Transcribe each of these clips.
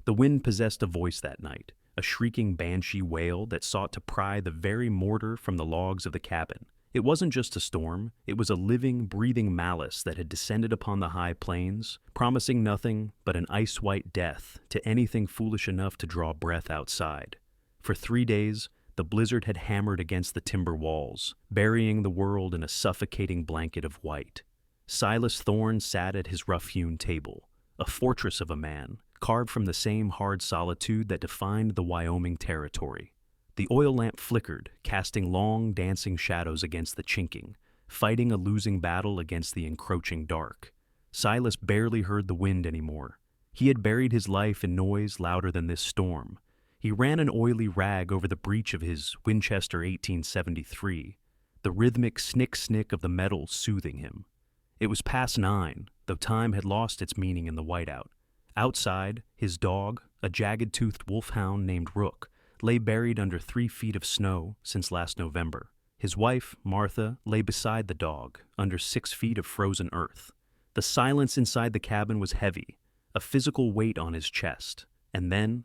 The wind possessed a voice that night, a shrieking banshee wail that sought to pry the very mortar from the logs of the cabin. It wasn't just a storm, it was a living, breathing malice that had descended upon the high plains, promising nothing but an ice-white death to anything foolish enough to draw breath outside. For 3 days, the blizzard had hammered against the timber walls, burying the world in a suffocating blanket of white. Silas Thorne sat at his rough-hewn table, a fortress of a man, carved from the same hard solitude that defined the Wyoming territory. The oil lamp flickered, casting long, dancing shadows against the chinking, fighting a losing battle against the encroaching dark. Silas barely heard the wind anymore. He had buried his life in noise louder than this storm. He ran an oily rag over the breech of his Winchester 1873, the rhythmic snick-snick of the metal soothing him. It was past 9, though time had lost its meaning in the whiteout. Outside, his dog, a jagged-toothed wolfhound named Rook, lay buried under 3 feet of snow since last November. His wife, Martha, lay beside the dog, under 6 feet of frozen earth. The silence inside the cabin was heavy, a physical weight on his chest. And then,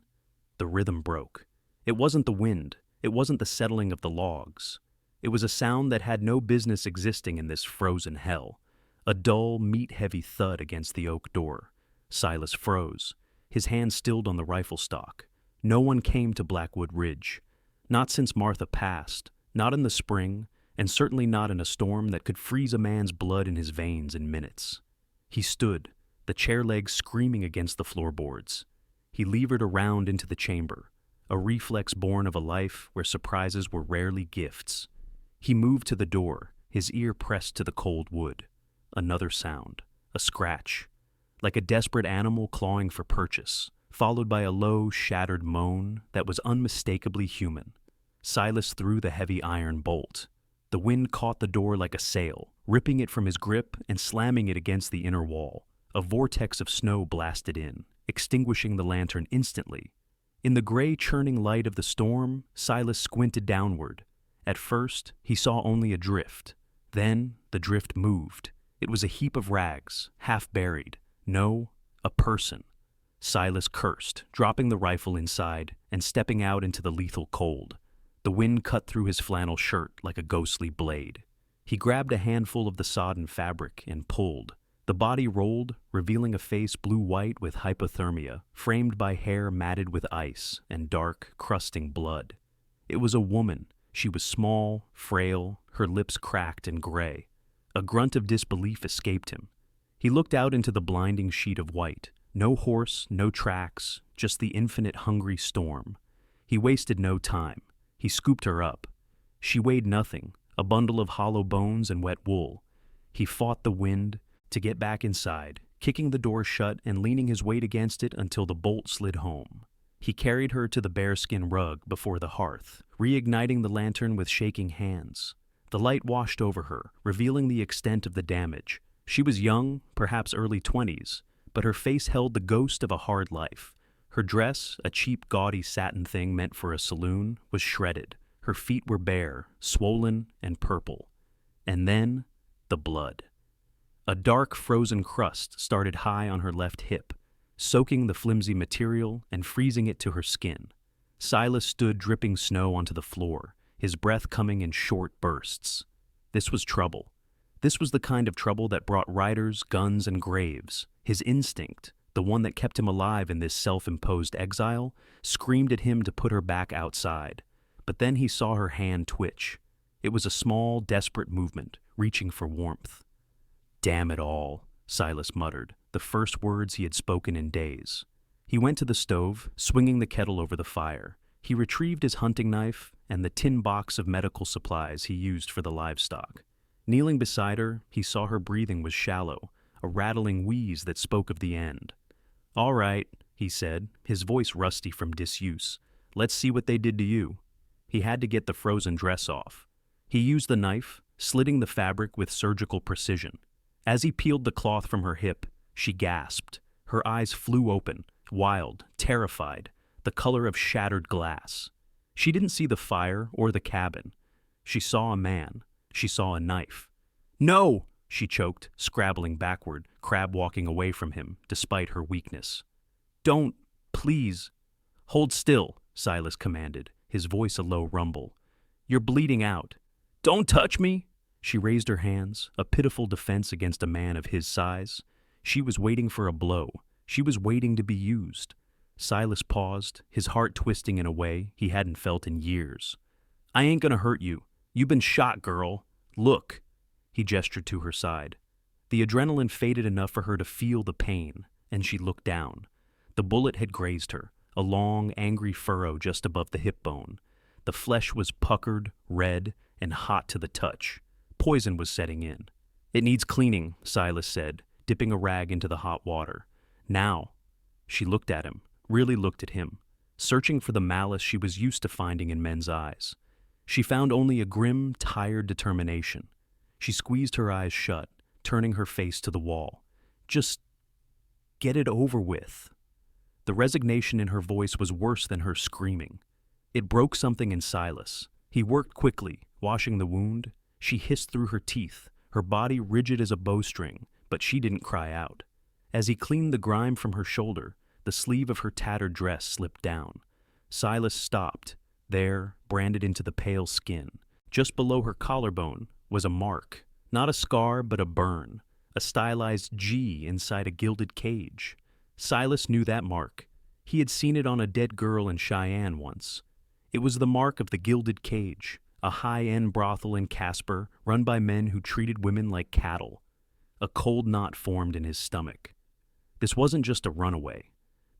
the rhythm broke. It wasn't the wind. It wasn't the settling of the logs. It was a sound that had no business existing in this frozen hell. A dull, meat-heavy thud against the oak door. Silas froze, his hand stilled on the rifle stock. No one came to Blackwood Ridge. Not since Martha passed, not in the spring, and certainly not in a storm that could freeze a man's blood in his veins in minutes. He stood, the chair legs screaming against the floorboards. He levered around into the chamber, a reflex born of a life where surprises were rarely gifts. He moved to the door, his ear pressed to the cold wood. Another sound, a scratch, like a desperate animal clawing for purchase, followed by a low, shattered moan that was unmistakably human. Silas threw the heavy iron bolt. The wind caught the door like a sail, ripping it from his grip and slamming it against the inner wall. A vortex of snow blasted in, extinguishing the lantern instantly. In the gray, churning light of the storm, Silas squinted downward. At first, he saw only a drift. Then, the drift moved. It was a heap of rags, half buried. No, a person. Silas cursed, dropping the rifle inside and stepping out into the lethal cold. The wind cut through his flannel shirt like a ghostly blade. He grabbed a handful of the sodden fabric and pulled. The body rolled, revealing a face blue-white with hypothermia, framed by hair matted with ice and dark, crusting blood. It was a woman. She was small, frail, her lips cracked and gray. A grunt of disbelief escaped him. He looked out into the blinding sheet of white. No horse, no tracks, just the infinite hungry storm. He wasted no time. He scooped her up. She weighed nothing, a bundle of hollow bones and wet wool. He fought the wind to get back inside, kicking the door shut and leaning his weight against it until the bolt slid home. He carried her to the bearskin rug before the hearth, reigniting the lantern with shaking hands. The light washed over her, revealing the extent of the damage. She was young, perhaps early 20s, but her face held the ghost of a hard life. Her dress, a cheap, gaudy satin thing meant for a saloon, was shredded. Her feet were bare, swollen and purple. And then, the blood. A dark, frozen crust started high on her left hip, soaking the flimsy material and freezing it to her skin. Silas stood dripping snow onto the floor, his breath coming in short bursts. This was trouble. This was the kind of trouble that brought riders, guns, and graves. His instinct, the one that kept him alive in this self-imposed exile, screamed at him to put her back outside. But then he saw her hand twitch. It was a small, desperate movement, reaching for warmth. "Damn it all," Silas muttered, the first words he had spoken in days. He went to the stove, swinging the kettle over the fire. He retrieved his hunting knife and the tin box of medical supplies he used for the livestock. Kneeling beside her, he saw her breathing was shallow, a rattling wheeze that spoke of the end. "All right," he said, his voice rusty from disuse. "Let's see what they did to you." He had to get the frozen dress off. He used the knife, slitting the fabric with surgical precision. As he peeled the cloth from her hip, she gasped. Her eyes flew open, wild, terrified, the color of shattered glass. She didn't see the fire or the cabin. She saw a man. She saw a knife. "No!" she choked, scrabbling backward, crab walking away from him, despite her weakness. "Don't Please. Hold still, Silas commanded, his voice a low rumble. You're bleeding out. Don't touch me! She raised her hands, a pitiful defense against a man of his size. She was waiting for a blow. She was waiting to be used. Silas paused, his heart twisting in a way he hadn't felt in years. I ain't gonna hurt you. You've been shot, girl. Look. He gestured to her side. The adrenaline faded enough for her to feel the pain, and she looked down. The bullet had grazed her, a long, angry furrow just above the hip bone. The flesh was puckered, red, and hot to the touch. Poison was setting in. It needs cleaning, Silas said, dipping a rag into the hot water. Now. She looked at him, really looked at him, searching for the malice she was used to finding in men's eyes. She found only a grim, tired determination. She squeezed her eyes shut, turning her face to the wall. Just get it over with. The resignation in her voice was worse than her screaming. It broke something in Silas. He worked quickly, washing the wound. She hissed through her teeth, her body rigid as a bowstring, but she didn't cry out. As he cleaned the grime from her shoulder, the sleeve of her tattered dress slipped down. Silas stopped. There, branded into the pale skin, just below her collarbone, was a mark. Not a scar, but a burn. A stylized G inside a gilded cage. Silas knew that mark. He had seen it on a dead girl in Cheyenne once. It was the mark of the Gilded Cage, a high-end brothel in Casper run by men who treated women like cattle. A cold knot formed in his stomach. This wasn't just a runaway.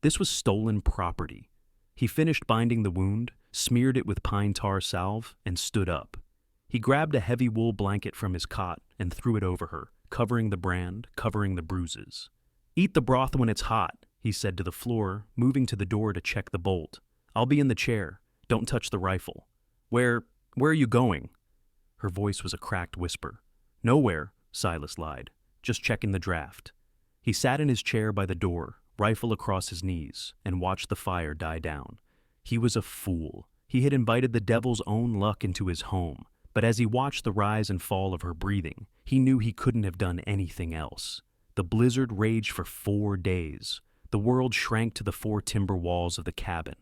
This was stolen property. He finished binding the wound, smeared it with pine tar salve, and stood up. He grabbed a heavy wool blanket from his cot and threw it over her, covering the brand, covering the bruises. Eat the broth when it's hot, he said to the floor, moving to the door to check the bolt. I'll be in the chair. Don't touch the rifle. Where are you going? Her voice was a cracked whisper. Nowhere, Silas lied. Just checking the draft. He sat in his chair by the door, rifle across his knees, and watched the fire die down. He was a fool. He had invited the devil's own luck into his home, but as he watched the rise and fall of her breathing, he knew he couldn't have done anything else. The blizzard raged for 4 days. The world shrank to the 4 timber walls of the cabin.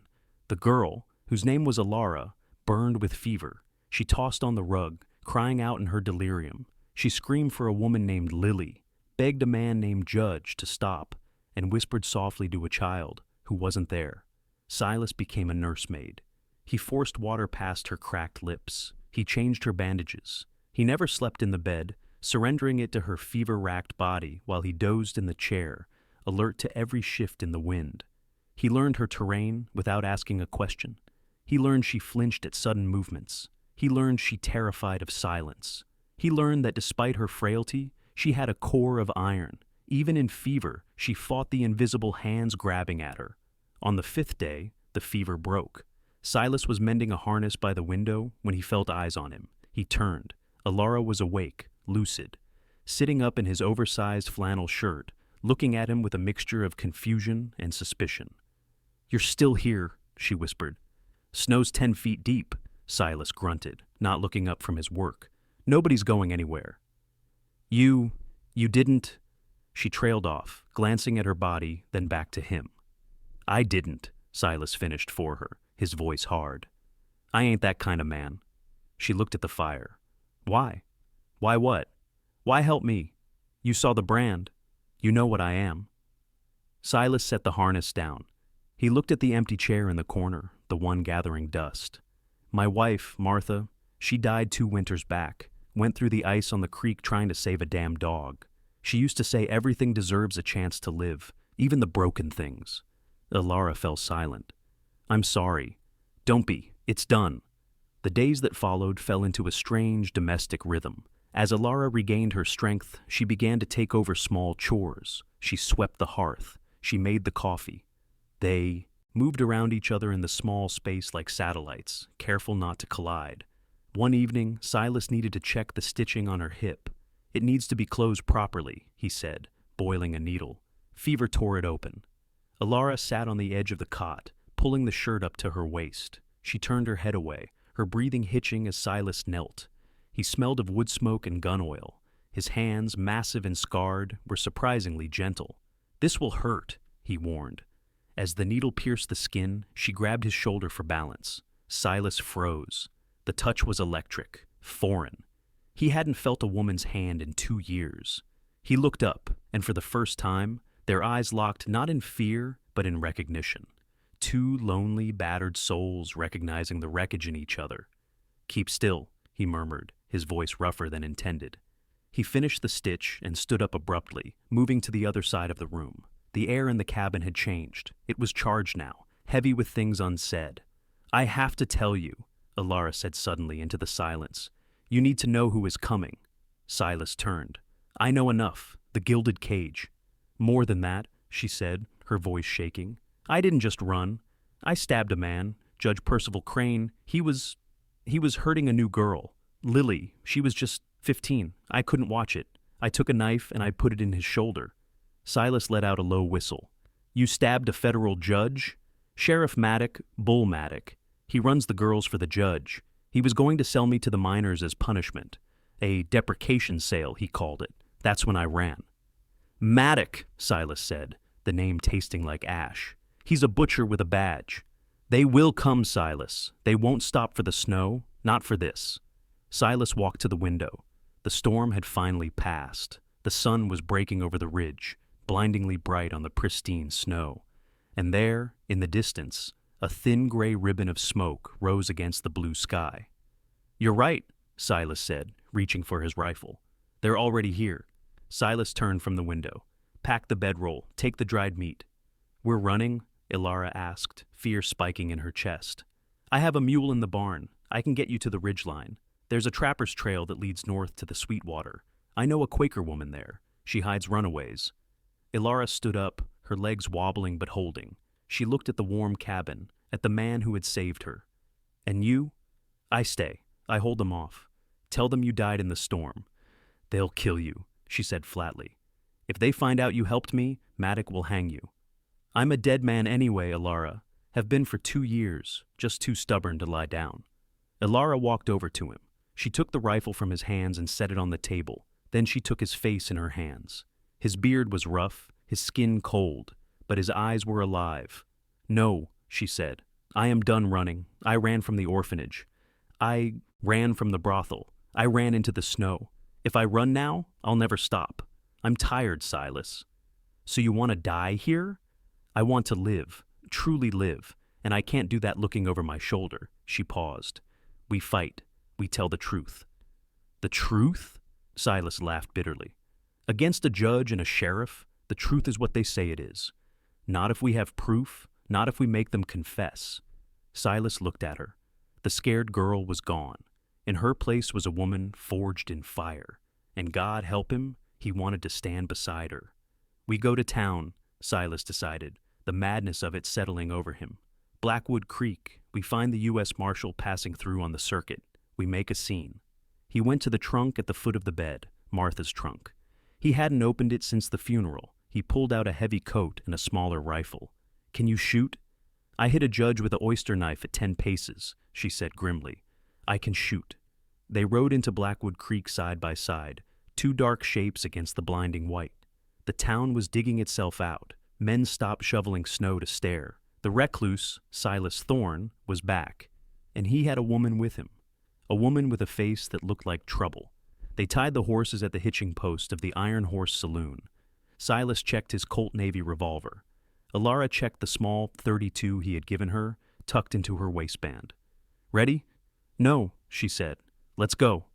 The girl, whose name was Elara, burned with fever. She tossed on the rug, crying out in her delirium. She screamed for a woman named Lily, begged a man named Judge to stop, and whispered softly to a child who wasn't there. Silas became a nursemaid. He forced water past her cracked lips. He changed her bandages. He never slept in the bed, surrendering it to her fever-racked body while he dozed in the chair, alert to every shift in the wind. He learned her terrain without asking a question. He learned she flinched at sudden movements. He learned she terrified of silence. He learned that despite her frailty, she had a core of iron. Even in fever, she fought the invisible hands grabbing at her. On the 5th day, the fever broke. Silas was mending a harness by the window when he felt eyes on him. He turned. Elara was awake, lucid, sitting up in his oversized flannel shirt, looking at him with a mixture of confusion and suspicion. You're still here, she whispered. Snow's 10 feet deep, Silas grunted, not looking up from his work. Nobody's going anywhere. You didn't... She trailed off, glancing at her body, then back to him. I didn't, Silas finished for her, his voice hard. I ain't that kind of man. She looked at the fire. Why? Why what? Why help me? You saw the brand. You know what I am. Silas set the harness down. He looked at the empty chair in the corner, the one gathering dust. My wife, Martha, she died 2 winters back, went through the ice on the creek trying to save a damn dog. She used to say everything deserves a chance to live, even the broken things. Elara fell silent. I'm sorry. Don't be. It's done. The days that followed fell into a strange domestic rhythm. As Elara regained her strength, she began to take over small chores. She swept the hearth. She made the coffee. They moved around each other in the small space like satellites, careful not to collide. One evening, Silas needed to check the stitching on her hip. It needs to be closed properly, he said, boiling a needle. Fever tore it open. Elara sat on the edge of the cot, pulling the shirt up to her waist. She turned her head away, her breathing hitching as Silas knelt. He smelled of wood smoke and gun oil. His hands, massive and scarred, were surprisingly gentle. This will hurt, he warned. As the needle pierced the skin, she grabbed his shoulder for balance. Silas froze. The touch was electric, foreign. He hadn't felt a woman's hand in 2 years. He looked up, and for the first time, their eyes locked not in fear, but in recognition. Two lonely, battered souls recognizing the wreckage in each other. "Keep still," he murmured, his voice rougher than intended. He finished the stitch and stood up abruptly, moving to the other side of the room. The air in the cabin had changed. It was charged now, heavy with things unsaid. "I have to tell you," Elara said suddenly into the silence. "You need to know who is coming." Silas turned. "I know enough. The gilded cage." "More than that," she said, her voice shaking. "I didn't just run. I stabbed a man, Judge Percival Crane. He was hurting a new girl. Lily, she was just 15. I couldn't watch it. I took a knife and I put it in his shoulder." Silas let out a low whistle. "You stabbed a federal judge?" "Sheriff Maddock, Bull Maddock. He runs the girls for the judge. He was going to sell me to the miners as punishment. A deprecation sale, he called it. That's when I ran." "Maddock," Silas said, the name tasting like ash. "He's a butcher with a badge." "They will come, Silas. They won't stop for the snow, not for this." Silas walked to the window. The storm had finally passed. The sun was breaking over the ridge, blindingly bright on the pristine snow. And there, in the distance, a thin gray ribbon of smoke rose against the blue sky. "You're right," Silas said, reaching for his rifle. "They're already here." Silas turned from the window. "Pack the bedroll. Take the dried meat." "We're running?" Elara asked, fear spiking in her chest. "I have a mule in the barn. I can get you to the ridgeline. There's a trapper's trail that leads north to the Sweetwater. I know a Quaker woman there. She hides runaways." Elara stood up, her legs wobbling but holding. She looked at the warm cabin, at the man who had saved her. "And you?" "I stay. I hold them off. Tell them you died in the storm." "They'll kill you," she said flatly. "If they find out you helped me, Maddock will hang you." "I'm a dead man anyway, Elara. Have been for 2 years, just too stubborn to lie down." Elara walked over to him. She took the rifle from his hands and set it on the table. Then she took his face in her hands. His beard was rough, his skin cold, but his eyes were alive. "No," she said. "I am done running. I ran from the orphanage. I ran from the brothel. I ran into the snow. If I run now, I'll never stop. I'm tired, Silas." "So you want to die here?" "I want to live, truly live, and I can't do that looking over my shoulder." She paused. "We fight. We tell the truth." "The truth?" Silas laughed bitterly. "Against a judge and a sheriff, the truth is what they say it is. Not if we have proof, not if we make them confess." Silas looked at her. The scared girl was gone. In her place was a woman forged in fire. And God help him, he wanted to stand beside her. "We go to town," Silas decided, the madness of it settling over him. "Blackwood Creek. We find the U.S. Marshal passing through on the circuit. We make a scene." He went to the trunk at the foot of the bed, Martha's trunk. He hadn't opened it since the funeral. He pulled out a heavy coat and a smaller rifle. "Can you shoot?" "I hit a judge with an oyster knife at 10 paces, she said grimly. "I can shoot." They rode into Blackwood Creek side by side, two dark shapes against the blinding white. The town was digging itself out. Men stopped shoveling snow to stare. The recluse, Silas Thorne, was back, and he had a woman with him. A woman with a face that looked like trouble. They tied the horses at the hitching post of the Iron Horse Saloon. Silas checked his Colt Navy revolver. Elara checked the small .32 he had given her, tucked into her waistband. "Ready?" "No," she said. "Let's go."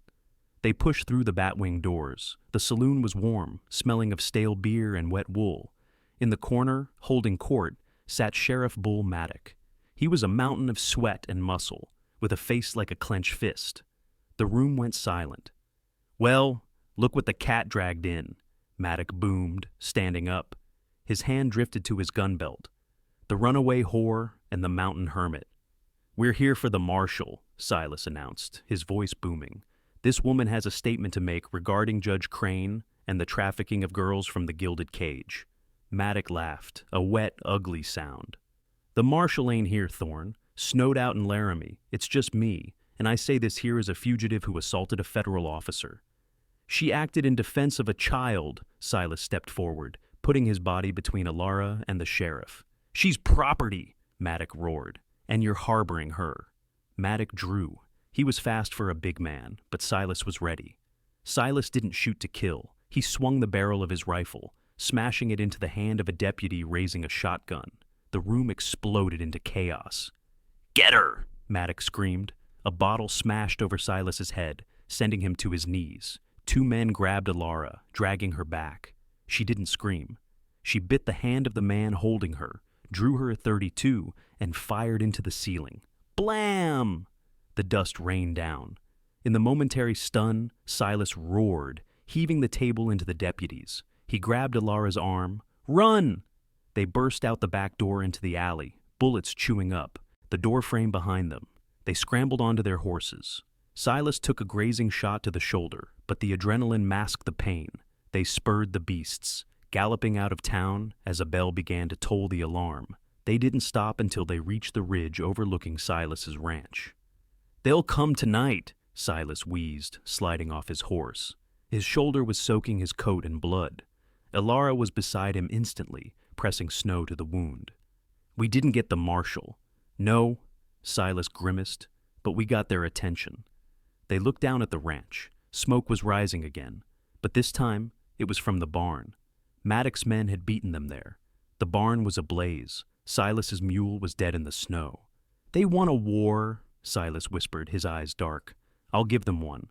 They pushed through the batwing doors. The saloon was warm, smelling of stale beer and wet wool. In the corner, holding court, sat Sheriff Bull Maddock. He was a mountain of sweat and muscle, with a face like a clenched fist. The room went silent. "Well, look what the cat dragged in," Maddock boomed, standing up. His hand drifted to his gun belt. "The runaway whore and the mountain hermit." "We're here for the marshal," Silas announced, his voice booming. "This woman has a statement to make regarding Judge Crane and the trafficking of girls from the gilded cage." Maddock laughed, a wet, ugly sound. "The marshal ain't here, Thorne. Snowed out in Laramie. It's just me, and I say this here as a fugitive who assaulted a federal officer." "She acted in defense of a child," Silas stepped forward, putting his body between Elara and the sheriff. "She's property," Maddock roared, "and you're harboring her." Maddock drew. He was fast for a big man, but Silas was ready. Silas didn't shoot to kill. He swung the barrel of his rifle, smashing it into the hand of a deputy raising a shotgun. The room exploded into chaos. "Get her!" Maddock screamed. A bottle smashed over Silas's head, sending him to his knees. Two men grabbed Elara, dragging her back. She didn't scream. She bit the hand of the man holding her, drew her a .32, and fired into the ceiling. Blam! The dust rained down. In the momentary stun, Silas roared, heaving the table into the deputies. He grabbed Elara's arm. "Run!" They burst out the back door into the alley, bullets chewing up, the door frame behind them. They scrambled onto their horses. Silas took a grazing shot to the shoulder, but the adrenaline masked the pain. They spurred the beasts, galloping out of town as a bell began to toll the alarm. They didn't stop until they reached the ridge overlooking Silas's ranch. "They'll come tonight," Silas wheezed, sliding off his horse. His shoulder was soaking his coat in blood. Elara was beside him instantly, pressing snow to the wound. "We didn't get the marshal." "No," Silas grimaced, "but we got their attention." They looked down at the ranch. Smoke was rising again, but this time it was from the barn. Maddock's men had beaten them there. The barn was ablaze. Silas's mule was dead in the snow. "They want a war," Silas whispered, his eyes dark. "I'll give them one."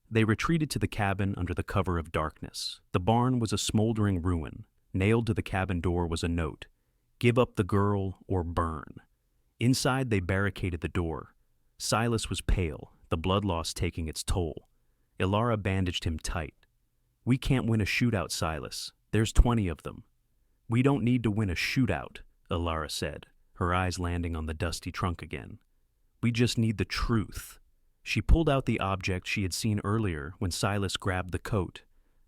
They retreated to the cabin under the cover of darkness. The barn was a smoldering ruin. Nailed to the cabin door was a note: "Give up the girl or burn." Inside, they barricaded the door. Silas was pale, the blood loss taking its toll. Elara bandaged him tight. "We can't win a shootout, Silas. There's 20 of them." "We don't need to win a shootout," Elara said, her eyes landing on the dusty trunk again. "We just need the truth." She pulled out the object she had seen earlier when Silas grabbed the coat,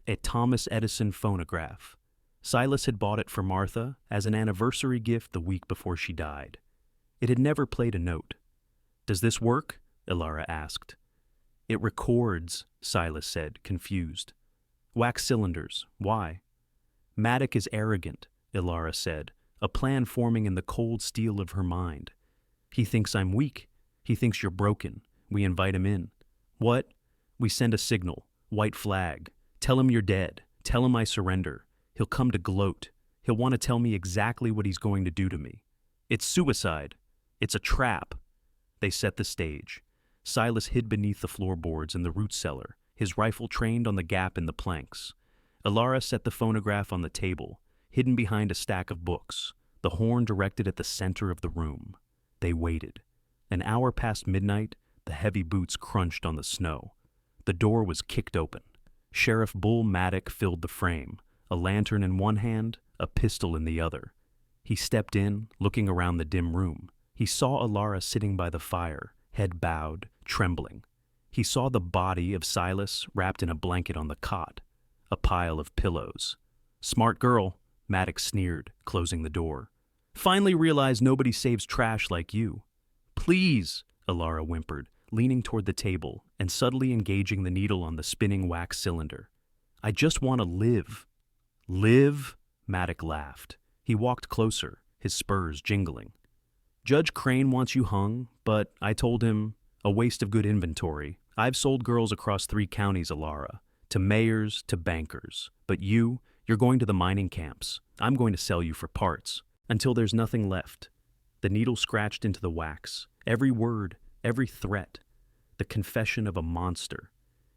a Thomas Edison phonograph. Silas had bought it for Martha as an anniversary gift the week before she died. It had never played a note. "Does this work?" Elara asked. "It records," Silas said, confused. "Wax cylinders. Why?" "Maddock is arrogant," Elara said, a plan forming in the cold steel of her mind. "He thinks I'm weak. He thinks you're broken. We invite him in." "What?" "We send a signal. White flag. Tell him you're dead. Tell him I surrender. He'll come to gloat. He'll want to tell me exactly what he's going to do to me. It's suicide. It's a trap." They set the stage. Silas hid beneath the floorboards in the root cellar, his rifle trained on the gap in the planks. Elara set the phonograph on the table, hidden behind a stack of books, the horn directed at the center of the room. They waited. An hour past midnight, the heavy boots crunched on the snow. The door was kicked open. Sheriff Bull Maddock filled the frame, a lantern in one hand, a pistol in the other. He stepped in, looking around the dim room. He saw Elara sitting by the fire, head bowed, trembling. He saw the body of Silas wrapped in a blanket on the cot, a pile of pillows. "Smart girl," Maddock sneered, closing the door. "Finally realized nobody saves trash like you." "Please," Elara whimpered, leaning toward the table and subtly engaging the needle on the spinning wax cylinder. "I just want to live." "Live?" Maddock laughed. He walked closer, his spurs jingling. "Judge Crane wants you hung, but I told him, a waste of good inventory. I've sold girls across 3 counties, Elara, to mayors, to bankers. But you're going to the mining camps. I'm going to sell you for parts, until there's nothing left." The needle scratched into the wax. Every word, every threat. The confession of a monster.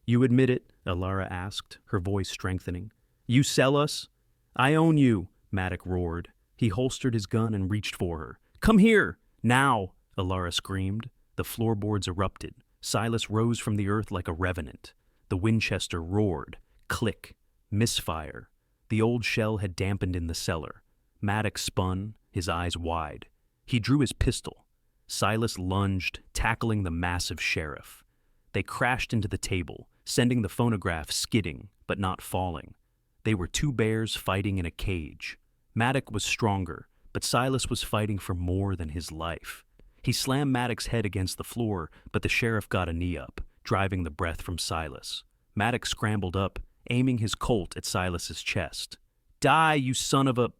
"You admit it?" Elara asked, her voice strengthening. "You sell us?" "I own you," Maddock roared. He holstered his gun and reached for her. "Come here! Now!" Elara screamed. The floorboards erupted. Silas rose from the earth like a revenant. The Winchester roared. Click. Misfire. The old shell had dampened in the cellar. Maddock spun, his eyes wide. He drew his pistol. Silas lunged, tackling the massive sheriff. They crashed into the table, sending the phonograph skidding, but not falling. They were 2 bears fighting in a cage. Maddock was stronger, but Silas was fighting for more than his life. He slammed Maddock's head against the floor, but the sheriff got a knee up, driving the breath from Silas. Maddock scrambled up, aiming his Colt at Silas's chest. "Die, you son of a—"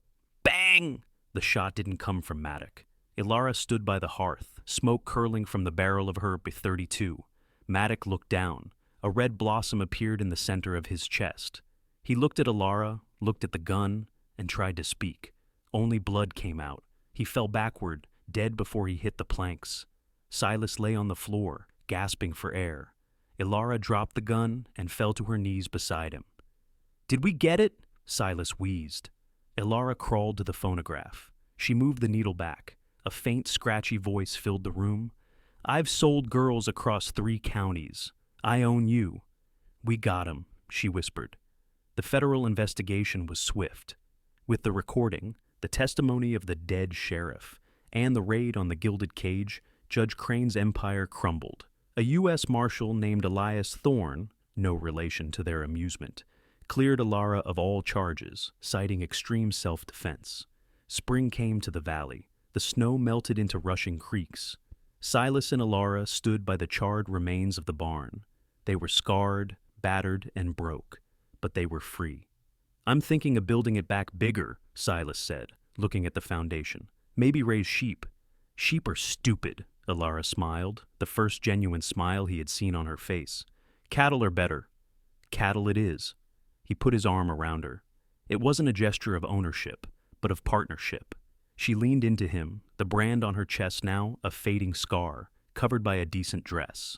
Bang! The shot didn't come from Maddock. Elara stood by the hearth, smoke curling from the barrel of her .32. Maddock looked down. A red blossom appeared in the center of his chest. He looked at Elara, looked at the gun, and tried to speak. Only blood came out. He fell backward, dead before he hit the planks. Silas lay on the floor, gasping for air. Elara dropped the gun and fell to her knees beside him. "Did we get it?" Silas wheezed. Elara crawled to the phonograph. She moved the needle back. A faint, scratchy voice filled the room. "I've sold girls across 3 counties. I own you." "We got him," she whispered. The federal investigation was swift. With the recording, the testimony of the dead sheriff, and the raid on the Gilded Cage, Judge Crane's empire crumbled. A U.S. Marshal named Silas Thorne, no relation to their amusement, cleared Elara of all charges, citing extreme self-defense. Spring came to the valley. The snow melted into rushing creeks. Silas and Elara stood by the charred remains of the barn. They were scarred, battered, and broke, but they were free. "I'm thinking of building it back bigger," Silas said, looking at the foundation. "Maybe raise sheep." "Sheep are stupid," Elara smiled, the first genuine smile he had seen on her face. "Cattle are better." "Cattle it is." He put his arm around her. It wasn't a gesture of ownership, but of partnership. She leaned into him, the brand on her chest now a fading scar, covered by a decent dress.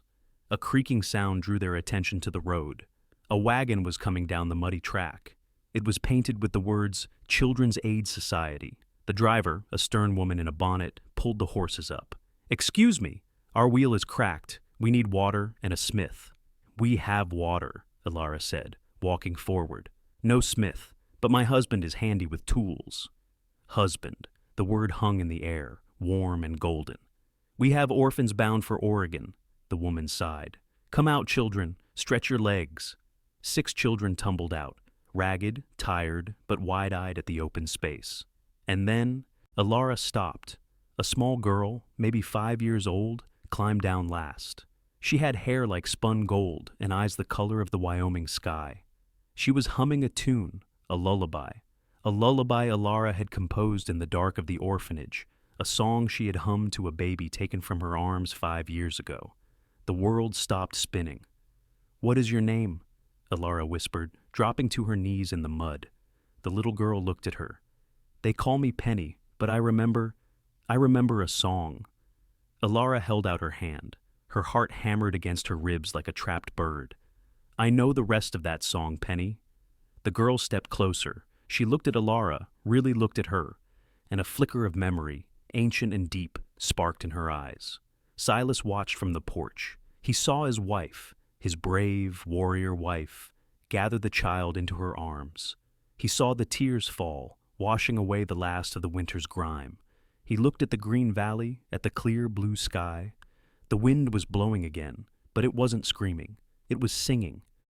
A creaking sound drew their attention to the road. A wagon was coming down the muddy track. It was painted with the words, "Children's Aid Society." The driver, a stern woman in a bonnet, pulled the horses up. "Excuse me, our wheel is cracked. We need water and a smith." "We have water," Elara said, walking forward. "No smith, but my husband is handy with tools." Husband. The word hung in the air, warm and golden. "We have orphans bound for Oregon," the woman sighed. "Come out, children. Stretch your legs." 6 children tumbled out, ragged, tired, but wide-eyed at the open space. And then Elara stopped. A small girl, maybe 5 years old, climbed down last. She had hair like spun gold and eyes the color of the Wyoming sky. She was humming a tune, a lullaby Elara had composed in the dark of the orphanage, a song she had hummed to a baby taken from her arms 5 years ago. The world stopped spinning. "What is your name?" Elara whispered, dropping to her knees in the mud. The little girl looked at her. "They call me Penny, but I remember a song." Elara held out her hand. Her heart hammered against her ribs like a trapped bird. "I know the rest of that song, Penny." The girl stepped closer. She looked at Elara, really looked at her, and a flicker of memory, ancient and deep, sparked in her eyes. Silas watched from the porch. He saw his wife, his brave, warrior wife, gather the child into her arms. He saw the tears fall, washing away the last of the winter's grime. He looked at the green valley, at the clear blue sky. The wind was blowing again, but it wasn't screaming. It was singing,